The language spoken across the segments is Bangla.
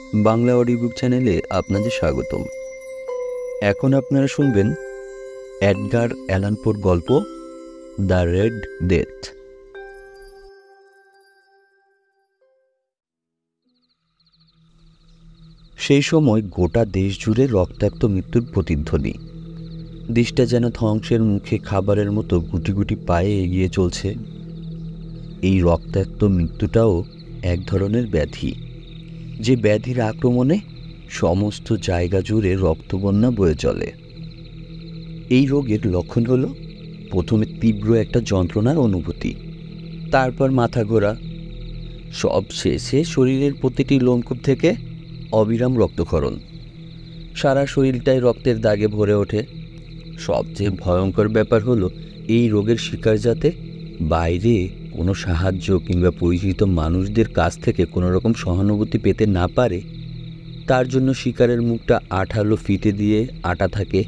বাংলা অডিও বুক চ্যানেলে আপনাদের স্বাগতম। এখন আপনারা শুনবেন এডগার অ্যালান পোর গল্প দ্য রেড ডেথ। সেই সময় গোটা দেশ জুড়ে রক্তাক্ত মৃত্যুর প্রতিধ্বনি। দেশটা যেন ধ্বংসের মুখে খাবারের মতো গুটি গুটি পায়ে এগিয়ে চলছে। এই রক্তাক্ত মৃত্যুটাও এক ধরনের ব্যাধি, যে ব্যাধির আক্রমণে সমস্ত জায়গা জুড়ে রক্তবন্যা বয়ে চলে। এই রোগের লক্ষণ হলো প্রথমে তীব্র একটা যন্ত্রণার অনুভূতি, তারপর মাথা ঘোরা, সব শেষে শরীরের প্রতিটি লোমকূপ থেকে অবিরাম রক্তক্ষরণ। সারা শরীরটাই রক্তের দাগে ভরে ওঠে। সবচেয়ে ভয়ঙ্কর ব্যাপার হলো এই রোগের শিকার যাতে বাইরে কোনো সাহায্য কিংবা পরিচিত মানুষদের কাছ থেকে কোনো রকম সহানুভূতি পেতে না পারে, তার জন্য শিকারের মুখটা আঠালো ফিতে দিয়ে আটা থাকে।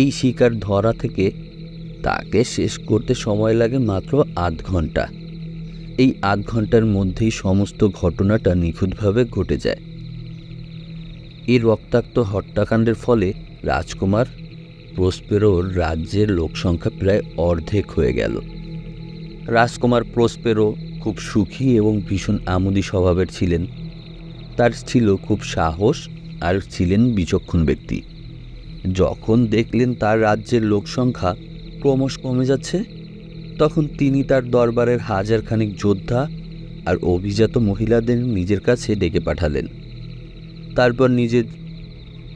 এই শিকার ধরা থেকে তাকে শেষ করতে সময় লাগে মাত্র আধ ঘন্টা। এই আধ ঘন্টার মধ্যেই সমস্ত ঘটনাটা নিখুঁতভাবে ঘটে যায়। এই রক্তাক্ত হত্যাকাণ্ডের ফলে রাজকুমার প্রসপেরোর রাজ্যের লোকসংখ্যা প্রায় অর্ধেক হয়ে গেল। রাজকুমার প্রসপেরো খুব সুখী এবং ভীষণ আমোদী স্বভাবের ছিলেন। তার ছিল খুব সাহস আর ছিলেন বিচক্ষণ ব্যক্তি। যখন দেখলেন তার রাজ্যের লোকসংখ্যা ক্রমশ কমে যাচ্ছে, তখন তিনি তার দরবারের হাজারখানিক যোদ্ধা আর অভিজাত মহিলাদের নিজের কাছে ডেকে পাঠালেন। তারপর নিজের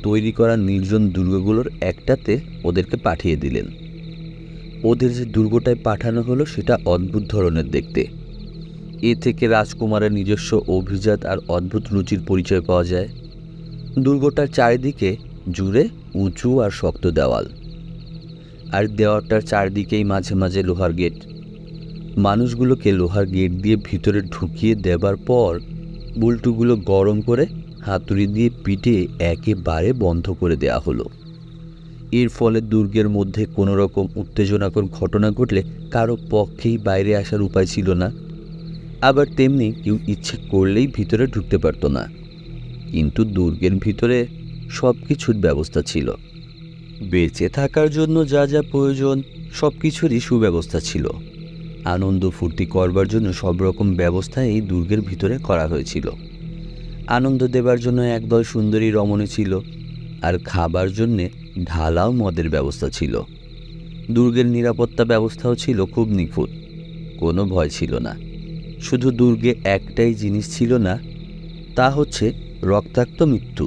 তৈরি করা নির্জন দুর্গগুলোর একটাতে ওদেরকে পাঠিয়ে দিলেন। ওদের যে দুর্গটায় পাঠানো হলো সেটা অদ্ভুত ধরনের দেখতে। এ থেকে রাজকুমারের নিজস্ব অভিজাত আর অদ্ভুত রুচির পরিচয় পাওয়া যায়। দুর্গটার চারিদিকে জুড়ে উঁচু আর শক্ত দেওয়াল, আর দেওয়ালটার চারদিকেই মাঝে মাঝে লোহার গেট। মানুষগুলোকে লোহার গেট দিয়ে ভিতরে ঢুকিয়ে দেবার পর বুলটুগুলো গরম করে হাতুড়ি দিয়ে পিটে একেবারে বন্ধ করে দেয়া হলো। এর ফলে দুর্গের মধ্যে কোনো রকম উত্তেজনাকর ঘটনা ঘটলে কারো পক্ষেই বাইরে আসার উপায় ছিল না। আবার তেমনি কেউ ইচ্ছে করলেই ভিতরে ঢুকতে পারত না। কিন্তু দুর্গের ভিতরে সব কিছুর ব্যবস্থা ছিল। বেঁচে থাকার জন্য যা যা প্রয়োজন সব কিছুরই সুব্যবস্থা ছিল। আনন্দ ফুর্তি করবার জন্য সব রকম ব্যবস্থা এই দুর্গের ভিতরে করা হয়েছিল। আনন্দ দেবার জন্য একদল সুন্দরী রমণী ছিল, আর খাবার জন্যে ঢালাও মদের ব্যবস্থা ছিল। দুর্গের নিরাপত্তা ব্যবস্থাও ছিল খুব নিখুঁত, কোনো ভয় ছিল না। শুধু দুর্গে একটাই জিনিস ছিল না, তা হচ্ছে রক্তাক্ত মৃত্যু।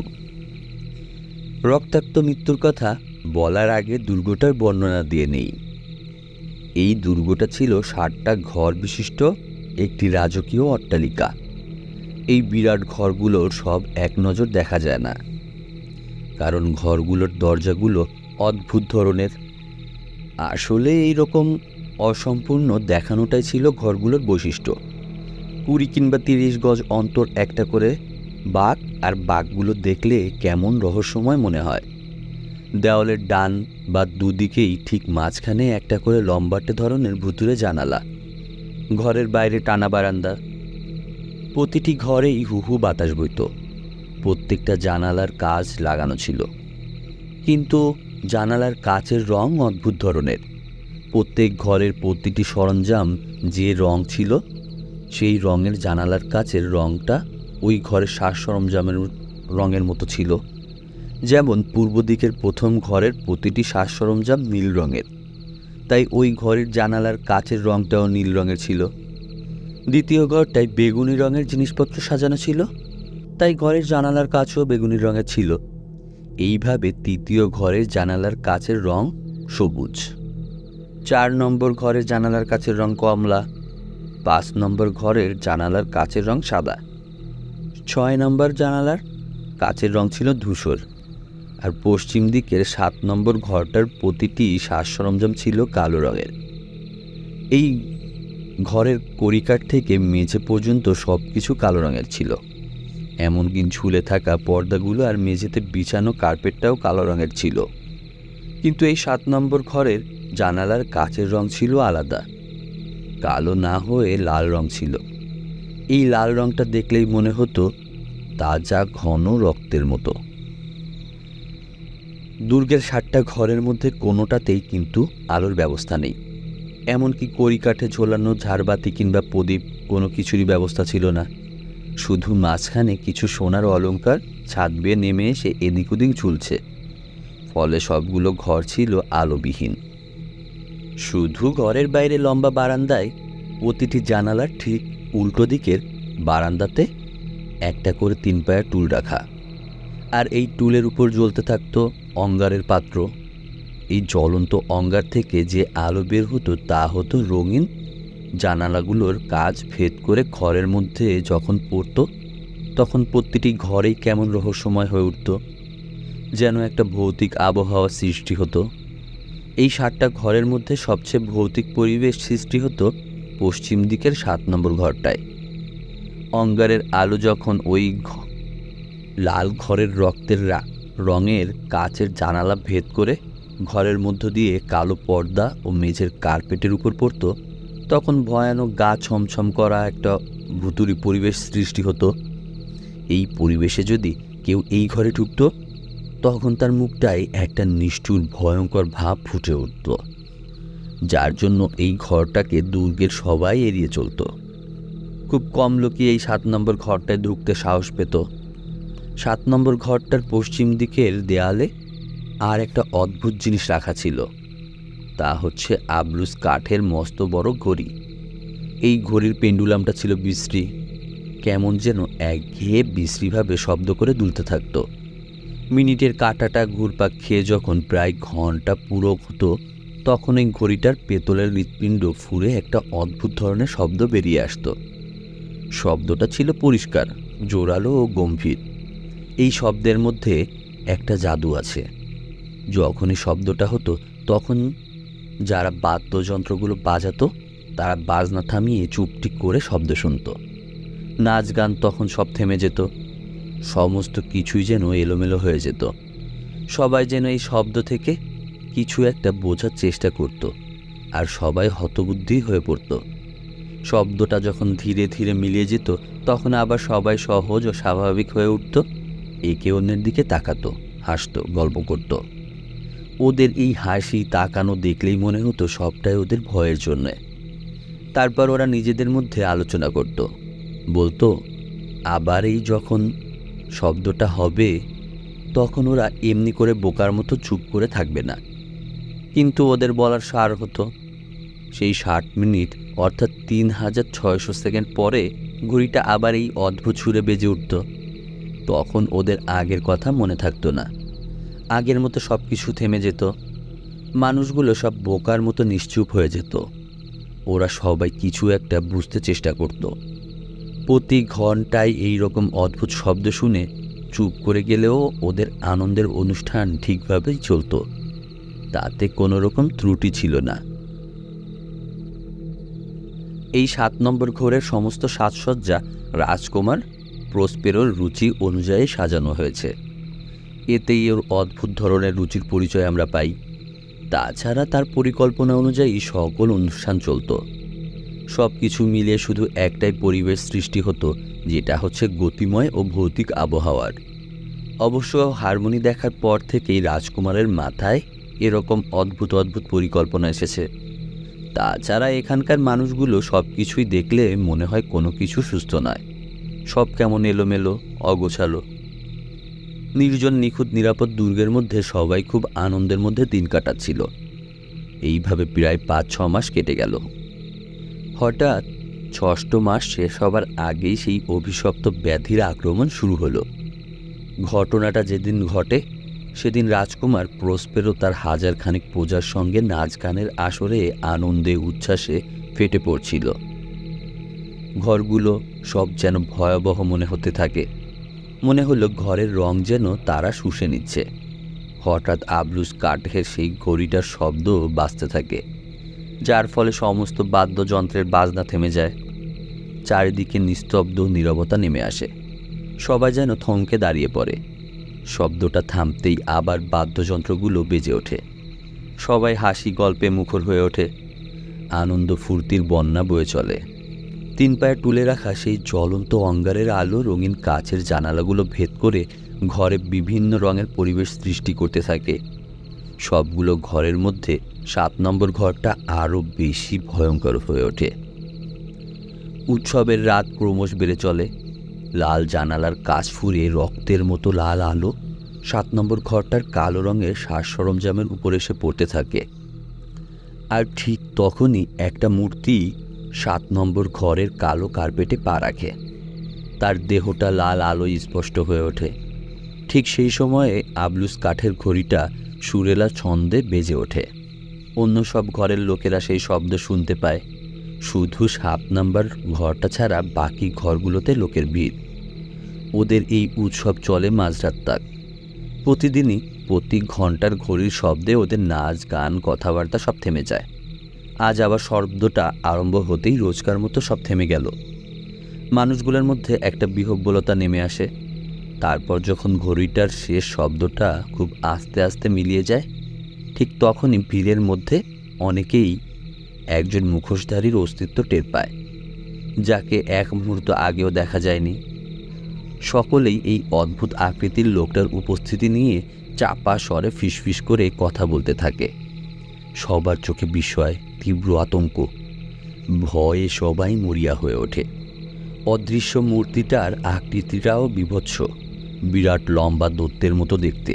রক্তাক্ত মৃত্যুর কথা বলার আগে দুর্গটার বর্ণনা দিয়ে নেই। এই দুর্গটা ছিল 60টা ঘর বিশিষ্ট একটি রাজকীয় অট্টালিকা। এই বিরাট ঘরগুলোর সব এক নজর দেখা যায় না, কারণ ঘরগুলোর দরজাগুলো অদ্ভুত ধরনের। আসলে এই রকম অসম্পূর্ণ দেখানোটাই ছিল ঘরগুলোর বৈশিষ্ট্য। 20 কিংবা 30 গজ অন্তর একটা করে বাঘ, আর বাঘগুলো দেখলে কেমন রহস্যময় মনে হয়। দেওয়ালের ডান বা দুদিকেই ঠিক মাঝখানে একটা করে লম্বাটে ধরনের ভুতুড়ে জানালা। ঘরের বাইরে টানা বারান্দা। প্রতিটি ঘরেই হু হু বাতাস বইত। প্রত্যেকটা জানালার কাচ লাগানো ছিল, কিন্তু জানালার কাচের রং অদ্ভুত ধরনের। প্রত্যেক ঘরের প্রতিটি সরঞ্জাম যে রং ছিল, সেই রঙের জানালার কাচের রংটা ওই ঘরের সাজ সরঞ্জামের রঙের মতো ছিল। যেমন পূর্ব দিকের প্রথম ঘরের প্রতিটি সাজ সরঞ্জাম নীল রঙের, তাই ওই ঘরের জানালার কাচের রংটাও নীল রঙের ছিল। দ্বিতীয় ঘরটায় বেগুনি রঙের জিনিসপত্র সাজানো ছিল, তাই ঘরের জানালার কাচও বেগুনি রঙের ছিল। এইভাবে তৃতীয় ঘরের জানালার কাচের রং সবুজ। 4 নম্বর ঘরের জানালার কাচের রং কমলা। 5 নম্বর ঘরের জানালার কাচের রং সাদা। 6 নম্বর জানালার কাচের রং ছিল ধূসর। আর পশ্চিম দিকের 7 নম্বর ঘরটার প্রতিটি সাজ সরঞ্জাম ছিল কালো রঙের। এই ঘরের কড়িকাঠ থেকে মেঝে পর্যন্ত সব কিছু কালো রঙের ছিল। এমনকি ঝুলে থাকা পর্দাগুলো আর মেঝেতে বিছানো কার্পেটটাও কালো রঙের ছিল। কিন্তু এই 7 নম্বর ঘরের জানালার কাচের রং ছিল আলাদা, কালো না হয়ে লাল রং ছিল। এই লাল রংটা দেখলেই মনে হতো তাজা ঘন রক্তের মতো। দুর্গের 7টা ঘরের মধ্যে কোনোটাতেই কিন্তু আলোর ব্যবস্থা নেই। এমনকি কড়িকাঠে ঝোলানো ঝাড়বাতি কিংবা প্রদীপ কোনো কিছুরই ব্যবস্থা ছিল না। শুধু মাঝখানে কিছু সোনার অলংকার ছাদ বেয়ে নেমে এসে এদিক ওদিক ঝুলছে। ফলে সবগুলো ঘর ছিল আলোবিহীন। শুধু ঘরের বাইরে লম্বা বারান্দায় প্রতিটি জানালার ঠিক উল্টো দিকের বারান্দাতে একটা করে 3 পায়ের টুল রাখা, আর এই টুলের উপর জ্বলতে থাকতো অঙ্গারের পাত্র। এই জ্বলন্ত অঙ্গার থেকে যে আলো বের হতো তা হতো রঙিন। জানালাগুলোর কাচ ভেদ করে ঘরের মধ্যে যখন পড়ত তখন প্রতিটি ঘরেই কেমন রহস্যময় হয়ে উঠত, যেন একটা ভৌতিক আবহাওয়া সৃষ্টি হতো। এই 7টা ঘরের মধ্যে সবচেয়ে ভৌতিক পরিবেশ সৃষ্টি হতো পশ্চিম দিকের 7 নম্বর ঘরটায়। অঙ্গারের আলো যখন ওই লাল ঘরের রক্তের রঙের কাচের জানালা ভেদ করে ঘরের মধ্য দিয়ে কালো পর্দা ও মেঝের কার্পেটের উপর পড়ত, তখন ভয়ানক গা ছমছম করা একটা ভুতুড়ি পরিবেশ সৃষ্টি হতো। এই পরিবেশে যদি কেউ এই ঘরে ঢুকত তখন তার মুখটায় একটা নিষ্ঠুর ভয়ঙ্কর ভাব ফুটে উঠত, যার জন্য এই ঘরটাকে দুর্গের সবাই এড়িয়ে চলত। খুব কম লোকই এই 7 নম্বর ঘরটায় ঢুকতে সাহস পেত। 7 নম্বর ঘরটার পশ্চিম দিকের দেয়ালে আর একটা অদ্ভুত জিনিস রাখা ছিল। তা হচ্ছে আবলুস কাঠের মস্ত বড় ঘড়ি। এই ঘড়ির পেন্ডুলামটা ছিল বিশ্রী, কেমন যেন একঘেয়ে বিশ্রীভাবে শব্দ করে দুলতে থাকতো। মিনিটের কাঁটাটা ঘুরপাক খেয়ে যখন প্রায় ঘন্টা পুরো হতো তখন এই ঘড়িটার পেতলের হৃৎপিণ্ড ফুঁড়ে একটা অদ্ভুত ধরনের শব্দ বেরিয়ে আসতো। শব্দটা ছিল পরিষ্কার, জোরালো ও গম্ভীর। এই শব্দের মধ্যে একটা জাদু আছে। যখনই শব্দটা হতো তখন যারা বাদ্যযন্ত্রগুলো বাজাতো তারা বাজনা থামিয়ে চুপটি করে শব্দ শুনত। নাচ গান তখন সব থেমে যেত। সমস্ত কিছুই যেন এলোমেলো হয়ে যেত। সবাই যেন এই শব্দ থেকে কিছু একটা বোঝার চেষ্টা করত, আর সবাই হতবুদ্ধি হয়ে পড়ত। শব্দটা যখন ধীরে ধীরে মিলিয়ে যেত তখন আবার সবাই সহজ ও স্বাভাবিক হয়ে উঠত, একে অন্যের দিকে তাকাতো, হাসতো, গল্প করত। ওদের এই হাসি তাকানো দেখলেই মনে হতো সবটাই ওদের ভয়ের জন্য। তারপর ওরা নিজেদের মধ্যে আলোচনা করত, বলতো আবার এই যখন শব্দটা হবে তখন ওরা এমনি করে বোকার মতো চুপ করে থাকবে না। কিন্তু ওদের বলার সার হতো সেই 60 মিনিট অর্থাৎ 3600 সেকেন্ড পরে ঘড়িটা আবার এই অদ্ভুত সুরে বেজে উঠত। তখন ওদের আগের কথা মনে থাকতো না। আগের মতো সব কিছু থেমে যেত। মানুষগুলো সব বোকার মতো নিশ্চুপ হয়ে যেত। ওরা সবাই কিছু একটা বুঝতে চেষ্টা করত। প্রতি ঘন্টায় এই রকম অদ্ভুত শব্দ শুনে চুপ করে গেলেও ওদের আনন্দের অনুষ্ঠান ঠিকভাবেই চলত, তাতে কোনো রকম ত্রুটি ছিল না। এই 7 নম্বর ঘরের সমস্ত সাজসজ্জা রাজকুমার প্রসপেরোর রুচি অনুযায়ী সাজানো হয়েছে। এতেই ওর অদ্ভুত ধরনের রুচির পরিচয় আমরা পাই। তাছাড়া তার পরিকল্পনা অনুযায়ী সকল অনুষ্ঠান চলত। সব কিছু মিলিয়ে শুধু একটাই পরিবেশ সৃষ্টি হতো, যেটা হচ্ছে গতিময় ও ভৌতিক আবহাওয়ার। অবশ্য হারমোনি দেখার পর থেকেই রাজকুমারের মাথায় এরকম অদ্ভুত অদ্ভুত পরিকল্পনা এসেছে। তাছাড়া এখানকার মানুষগুলো সব কিছুই দেখলে মনে হয় কোনো কিছু সুস্থ নয়, সব কেমন এলোমেলো, অগোছালো। নির্জন নিখুঁত নিরাপদ দুর্গের মধ্যে সবাই খুব আনন্দের মধ্যে দিন কাটাচ্ছিল। এইভাবে প্রায় 5-6 মাস কেটে গেল। হঠাৎ 6ষ্ঠ মাস শেষ হবার আগেই সেই অভিশপ্ত ব্যাধির আক্রমণ শুরু হলো। ঘটনাটা যেদিন ঘটে সেদিন রাজকুমার প্রসপেরো তার 1000 খানিক প্রজার সঙ্গে নাচ গানের আসরে আনন্দে উচ্ছ্বাসে ফেটে পড়ছিল। ঘরগুলো সব যেন ভয়াবহ মনে হতে থাকে। মনে হলো ঘরের রং যেন তারা শুষে নিচ্ছে। হঠাৎ আবলুস কাঠের সেই ঘড়িটার শব্দ বাজতে থাকে, যার ফলে সমস্ত বাদ্যযন্ত্রের বাজনা থেমে যায়। চারিদিকে নিস্তব্ধ নীরবতা নেমে আসে। সবাই যেন থমকে দাঁড়িয়ে পড়ে। শব্দটা থামতেই আবার বাদ্যযন্ত্রগুলো বেজে ওঠে। সবাই হাসি গল্পে মুখর হয়ে ওঠে। আনন্দ ফুর্তির বন্যা বয়ে চলে। তিন পায়ে তুলে রাখা সেই জ্বলন্ত অঙ্গারের আলো রঙিন কাচের জানালাগুলো ভেদ করে ঘরে বিভিন্ন রঙের পরিবেশ সৃষ্টি করতে থাকে। সবগুলো ঘরের মধ্যে 7 নম্বর ঘরটা আরও বেশি ভয়ঙ্কর হয়ে ওঠে। উৎসবের রাত ক্রমশ বেড়ে চলে। লাল জানালার কাচ ফুরিয়ে রক্তের মতো লাল আলো 7 নম্বর ঘরটার কালো রঙের সাজ সরঞ্জামের উপর এসে পড়তে থাকে। আর ঠিক তখনই একটা মূর্তি 7 নম্বর ঘরের কালো কার্পেটে পা রাখে। তার দেহটা লাল আলোয় স্পষ্ট হয়ে ওঠে। ঠিক সেই সময়ে আবলুস কাঠের ঘড়িটা সুরেলা ছন্দে বেজে ওঠে। অন্য সব ঘরের লোকেরা সেই শব্দ শুনতে পায়। শুধু 7 নম্বর ঘরটা ছাড়া বাকি ঘরগুলোতে লোকের ভিড়। ওদের এই উৎসব চলে মাঝরাত তাক। প্রতিদিনই প্রতি ঘন্টার ঘড়ির শব্দে ওদের নাচ গান কথাবার্তা সব থেমে যায়। আজ আবার শব্দটা আরম্ভ হতেই রোজকার মতো সব থেমে গেল। মানুষগুলোর মধ্যে একটা বিহ্বলতা নেমে আসে। তারপর যখন ঘড়িটার শেষ শব্দটা খুব আস্তে আস্তে মিলিয়ে যায়, ঠিক তখনই ভিড়ের মধ্যে অনেকেই একজন মুখোশধারীর অস্তিত্ব টের পায়, যাকে এক মুহূর্ত আগেও দেখা যায়নি। সকলেই এই অদ্ভুত আকৃতির লোকটার উপস্থিতি নিয়ে চাপা স্বরে ফিসফিস করে কথা বলতে থাকে। সবার চোখে বিস্ময়, তীব্র আতঙ্ক, ভয়ে সবাই মরিয়া হয়ে ওঠে। অদৃশ্য মূর্তিটার আকৃতিটাও বিভৎস, বিরাট লম্বা দৈত্যের মতো দেখতে।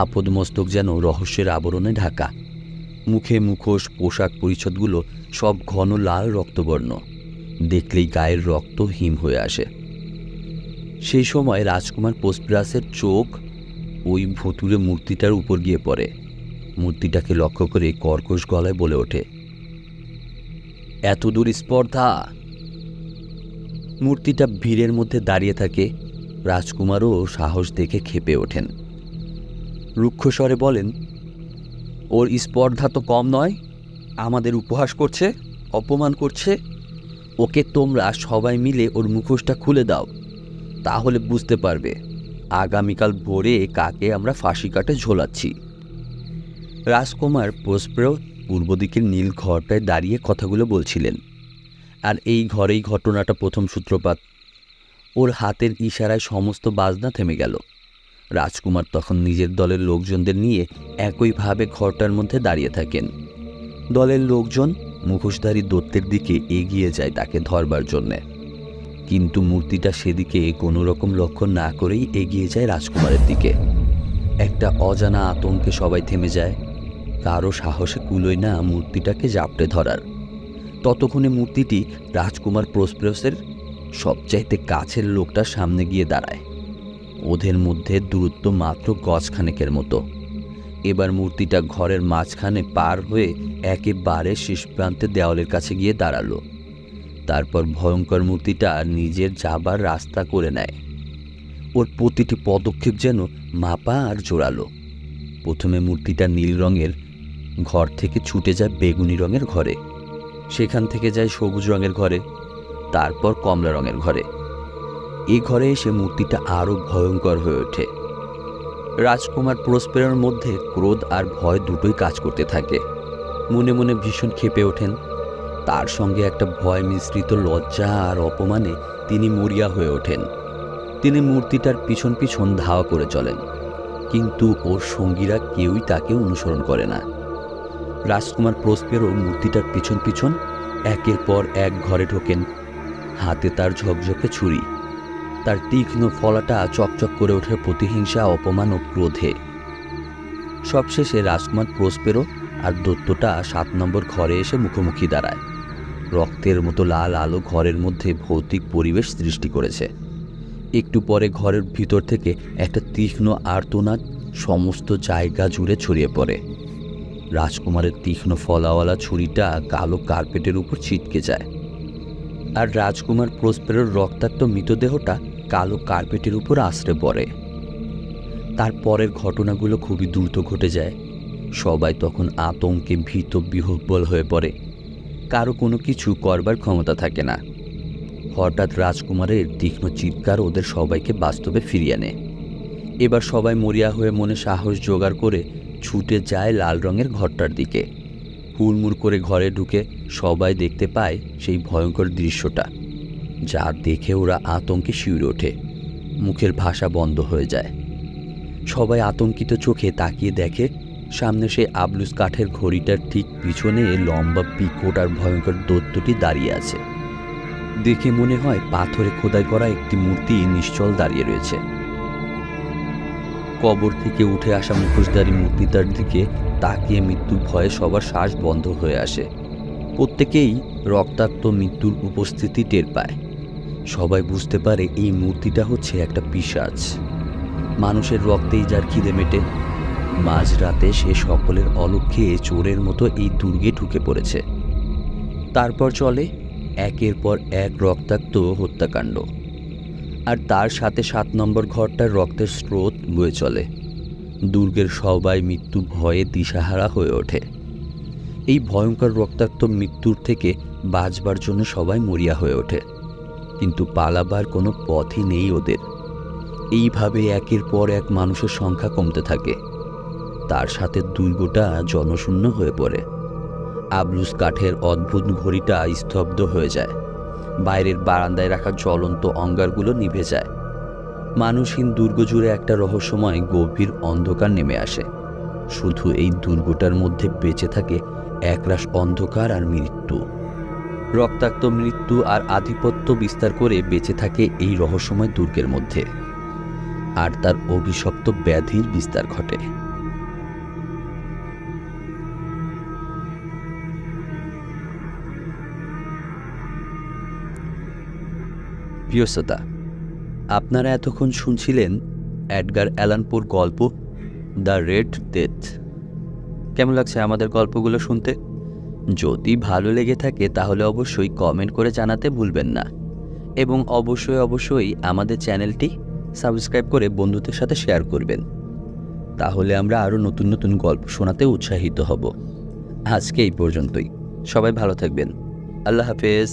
আপদমস্তক যেন রহস্যের আবরণে ঢাকা। মুখে মুখোশ, পোশাক পরিচ্ছদগুলো সব ঘন লাল রক্তবর্ণ। দেখলেই গায়ের রক্ত হিম হয়ে আসে। সেই সময় রাজকুমার পোস্টব্রাসের চোখ ওই ভুতুড়ে মূর্তিটার উপর গিয়ে পড়ে। মূর্তিটাকে লক্ষ্য করে কর্কশ গলায় বলে ওঠে, এত দূর স্পর্ধা! মূর্তিটা ভিড়ের মধ্যে দাঁড়িয়ে থাকে। রাজকুমারও সাহস দেখে ক্ষেপে ওঠেন। রুক্ষ স্বরে বলেন, ওর স্পর্ধা তো কম নয়, আমাদের উপহাস করছে, অপমান করছে। ওকে তোমরা সবাই মিলে ওর মুখোশটা খুলে দাও, তাহলে বুঝতে পারবে আগামীকাল ভোরে কাকে আমরা ফাঁসি কাটে ঝোলাচ্ছি। রাজকুমার প্রসপেরো পূর্ব দিকের নীল ঘরটায় দাঁড়িয়ে কথাগুলো বলছিলেন। আর এই ঘরেই ঘটনাটা প্রথম সূত্রপাত। ওর হাতের ইশারায় সমস্ত বাজনা থেমে গেল। রাজকুমার তখন নিজের দলের লোকজনদের নিয়ে একইভাবে ঘরটার মধ্যে দাঁড়িয়ে থাকেন। দলের লোকজন মুখোশধারী দৈত্যের দিকে এগিয়ে যায় তাকে ধরবার জন্যে, কিন্তু মূর্তিটা সেদিকে কোনো রকম লক্ষ্য না করেই এগিয়ে যায় রাজকুমারের দিকে। একটা অজানা আতঙ্কে সবাই থেমে যায়। কারো সাহসে কুলোয় না মূর্তিটাকে জাপটে ধরার। ততক্ষণে মূর্তিটি রাজকুমার প্রসপেরসের সবচাইতে কাছের লোকটার সামনে গিয়ে দাঁড়ায়। ওদের মধ্যে দূরত্ব মাত্র গজখানেকের মতো। এবার মূর্তিটা ঘরের মাঝখানে পার হয়ে একেবারে শেষ প্রান্তে দেওয়ালের কাছে গিয়ে দাঁড়ালো। তারপর ভয়ঙ্কর মূর্তিটা নিজের যাবার রাস্তা করে নেয়। ওর প্রতিটি পদক্ষেপ যেন মাপা আর জোরালো। প্রথমে মূর্তিটা নীল রঙের ঘর থেকে ছুটে যায় বেগুনি রঙের ঘরে, সেখান থেকে যায় সবুজ রঙের ঘরে, তারপর কমলা রঙের ঘরে। এই ঘরে এসে মূর্তিটা আরও ভয়ঙ্কর হয়ে ওঠে। রাজকুমার প্রসপেরোর মধ্যে ক্রোধ আর ভয় দুটোই কাজ করতে থাকে। মনে মনে ভীষণ ক্ষেপে ওঠেন। তার সঙ্গে একটা ভয় মিশ্রিত লজ্জা আর অপমানে তিনি মরিয়া হয়ে ওঠেন। তিনি মূর্তিটার পিছন পিছন ধাওয়া করে চলেন, কিন্তু ওর সঙ্গীরা কেউই তাকে অনুসরণ করে না। রাজকুমার প্রসপেরো মূর্তিটার পিছন পিছন একের পর এক ঘরে ঢোকেন। হাতে তার ঝকঝকে ছুরি, তার তীক্ষ্ণ ফলাটা চকচক করে ওঠে প্রতিহিংসা, অপমান ও ক্রোধে। সবশেষে রাজকুমার প্রসপেরো আর দৈত্যটা 7 নম্বর ঘরে এসে মুখোমুখি দাঁড়ায়। রক্তের মতো লাল আলো ঘরের মধ্যে ভৌতিক পরিবেশ সৃষ্টি করেছে। একটু পরে ঘরের ভিতর থেকে একটা তীক্ষ্ণ আর্তনাদ সমস্ত জায়গা জুড়ে ছড়িয়ে পড়ে। রাজকুমারের তীক্ষ্ণ ফলাওয়ালা ছুরিটা কালো কার্পেটের উপর ছিটকে যায়, আর রাজকুমার প্রসপেরোর রক্তাক্ত মৃতদেহটা কালো কার্পেটের উপর আছড়ে পড়ে। তারপরের ঘটনাগুলো খুবই দ্রুত ঘটে যায়। সবাই তখন আতঙ্কে ভীত বিহ্বল হয়ে পড়ে। কারো কোনো কিছু করবার ক্ষমতা থাকে না। হঠাৎ রাজকুমারের তীক্ষ্ণ চিৎকার ওদের সবাইকে বাস্তবে ফিরিয়ে আনে। এবার সবাই মরিয়া হয়ে মনে সাহস জোগাড় করে ছুটে যায় লাল রঙের ঘরটার দিকে। হুড়মুড় করে ঘরে ঢুকে সবাই দেখতে পায় সেই ভয়ঙ্কর দৃশ্যটা, যা দেখে ওরা আতঙ্কে শিউরে ওঠে। মুখের ভাষা বন্ধ হয়ে যায়। সবাই আতঙ্কিত চোখে তাকিয়ে দেখে সামনে সেই আবলুস কাঠের ঘড়িটার ঠিক পিছনে লম্বা পিকোট আর ভয়ঙ্কর দৈত্যটি দাঁড়িয়ে আছে। দেখে মনে হয় পাথরে খোদাই করা একটি মূর্তি নিশ্চল দাঁড়িয়ে রয়েছে। কবর থেকে উঠে আসা মুখোশধারী মূর্তিটার দিকে তাকিয়ে মৃত্যুর ভয়ে সবার শ্বাস বন্ধ হয়ে আসে। প্রত্যেকেই রক্তাক্ত মৃত্যুর উপস্থিতি টের পায়। সবাই বুঝতে পারে এই মূর্তিটা হচ্ছে একটা পিশাচ, মানুষের রক্তেই যার খিদে মেটে। মাঝরাতে সে সকলের অলক্ষ্যে চোরের মতো এই দুর্গে ঢুকে পড়েছে। তারপর চলে একের পর এক রক্তাক্ত হত্যাকাণ্ড, আর তার সাথে 7 নম্বর ঘরটার রক্তের স্রোত বয়ে চলে। দুর্গের সবাই মৃত্যু ভয়ে দিশাহারা হয়ে ওঠে। এই ভয়ঙ্কর রক্তাক্ত মৃত্যুর থেকে বাঁচবার জন্য সবাই মরিয়া হয়ে ওঠে, কিন্তু পালাবার কোনো পথই নেই ওদের। এইভাবে একের পর এক মানুষের সংখ্যা কমতে থাকে। তার সাথে দুর্গটা জনশূন্য হয়ে পড়ে। আবলুস কাঠের অদ্ভুত ঘড়িটা স্তব্ধ হয়ে যায়। বাইরের বারান্দায় রাখা জ্বলন্ত অঙ্গারগুলো নিভে যায়। মানুষহীন দুর্গ জুড়ে একটা রহস্যময় গভীর অন্ধকার নেমে আসে। শুধু এই দুর্গটার মধ্যে বেঁচে থাকে একরাশ অন্ধকার আর মৃত্যু। রক্তাক্ত মৃত্যু আর আধিপত্য বিস্তার করে বেঁচে থাকে এই রহস্যময় দুর্গের মধ্যে, আর তার অভিশপ্ত ব্যাধির বিস্তার ঘটে। প্রিয় শ্রোতা, আপনারা এতক্ষণ শুনছিলেন এডগার অ্যালান পোর গল্প দ্য রেড ডেথ। কেমন লাগছে আমাদের গল্পগুলো শুনতে? যদি ভালো লেগে থাকে তাহলে অবশ্যই কমেন্ট করে জানাতে ভুলবেন না, এবং অবশ্যই আমাদের চ্যানেলটি সাবস্ক্রাইব করে বন্ধুদের সাথে শেয়ার করবেন। তাহলে আমরা আরও নতুন নতুন গল্প শোনাতে উৎসাহিত হব। আজকে এই পর্যন্তই। সবাই ভালো থাকবেন। আল্লাহ হাফেজ।